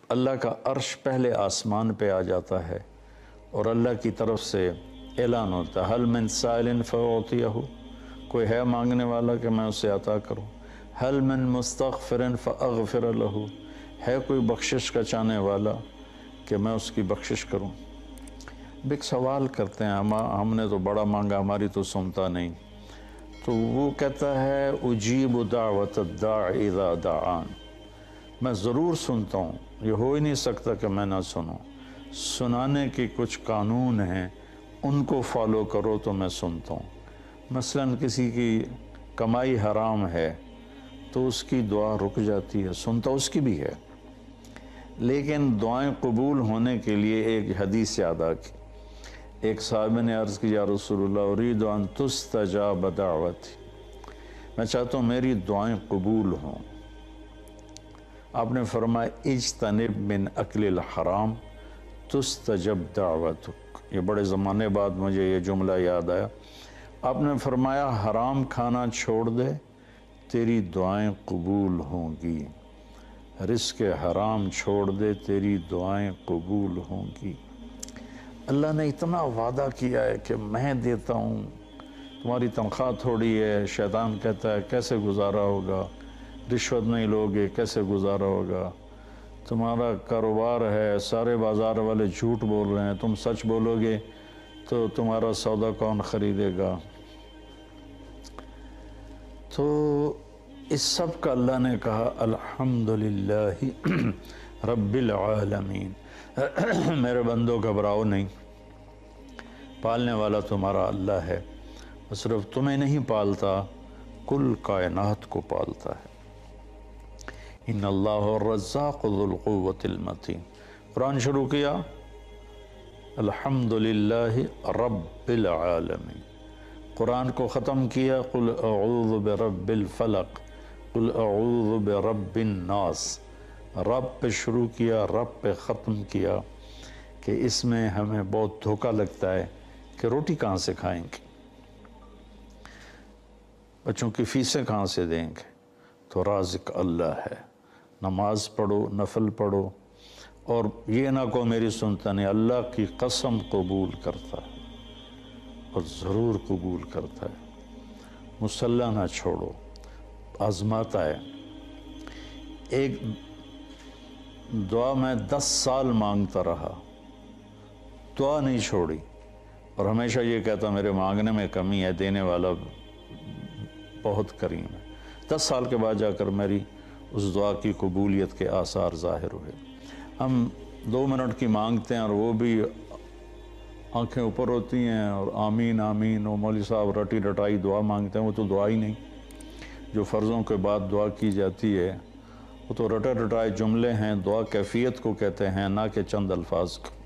اللہ کا عرش پہلے آسمان پہ آ جاتا ہے اور اللہ کی طرف سے اعلان ہوتا ہے حل من سائل فأعطیہ، کوئی ہے مانگنے والا کہ میں اسے عطا کروں، حل من مستغفر فأغفر لہ، ہے کوئی بخشش کا چاہنے والا کہ میں اس کی بخشش کروں۔ اب ایک سوال کرتے ہیں، ہم نے تو بڑا مانگا، ہماری تو سنتا نہیں، تو وہ کہتا ہے اجیب دعوت الداع اذا دعان، میں ضرور سنتا ہوں، یہ ہو ہی نہیں سکتا کہ میں نہ سنوں، سنانے کے کچھ قانون ہیں، ان کو فالو کرو تو میں سنتا ہوں۔ مثلا کسی کی کمائی حرام ہے تو اس کی دعا رک جاتی ہے، سنتا اس کی بھی ہے، لیکن دعائیں قبول ہونے کے لیے ایک حدیث یاد آ گئی۔ ایک صاحب نے عرض کی یا رسول اللہ ارید ان تستجاب دعوتی، میں چاہتا ہوں میری دعائیں قبول ہوں۔ آپ نے فرمایا اجتنب من اکل الحرام تستجب دعوتک، یہ بڑے زمانے بعد مجھے یہ جملہ یاد آیا۔ آپ نے فرمایا حرام کھانا چھوڑ دے تیری دعائیں قبول ہوں گی، رزق حرام چھوڑ دے تیری دعائیں قبول ہوں گی۔ اللہ نے اتنا وعدہ کیا ہے کہ میں دیتا ہوں، تمہاری تنخواہ تھوڑی ہے، شیطان کہتا ہے کیسے گزارا ہوگا، رشوت نہیں لوگے کیسے گزارا ہوگا، تمہارا کاروبار ہے، سارے بازار والے جھوٹ بول رہے ہیں، تم سچ بولو گے تو تمہارا سودا کون خریدے گا۔ تو اس سب کا اللہ نے کہا الحمدللہ رب العالمین، میرے بندوں گھبراؤ نہیں، پالنے والا تمہارا اللہ ہے، صرف تمہیں نہیں پالتا، کل کائنات کو پالتا ہے۔ ان اللہ الرزاق ذو القوۃ المتین۔ قرآن شروع کیا الحمدللہ رب العالمین، قرآن کو ختم کیا قل اعوذ برب الفلق، قل اعوذ برب الناس، رب پہ شروع کیا رب پہ ختم کیا، کہ اس میں ہمیں بہت دھوکہ لگتا ہے کہ روٹی کہاں سے کھائیں گے، بچوں کی فیسیں کہاں سے دیں گے، تو رازق اللہ ہے۔ نماز پڑھو، نفل پڑھو، اور یہ نہ کہو میری سنتا نہیں، اللہ کی قسم قبول کرتا ہے اور ضرور قبول کرتا ہے، مصلی نہ چھوڑو، آزماتا ہے۔ ایک دعا میں 10 سال مانگتا رہا، دعا نہیں چھوڑی، اور ہمیشہ یہ کہتا میرے مانگنے میں کمی ہے، دینے والا بہت کریم ہے۔ 10 سال کے بعد جا کر میری اس دعا کی قبولیت کے آثار ظاہر ہوئے۔ ہم 2 منٹ کی مانگتے ہیں اور وہ بھی آنکھیں اوپر ہوتی ہیں اور آمین آمین، وہ مولوی صاحب رٹی رٹائی دعا مانگتے ہیں، وہ تو دعا ہی نہیں۔ جو فرضوں کے بعد دعا کی جاتی ہے وہ تو رٹے رٹائے جملے ہیں، دعا کیفیت کو کہتے ہیں، نہ کہ چند الفاظ کو۔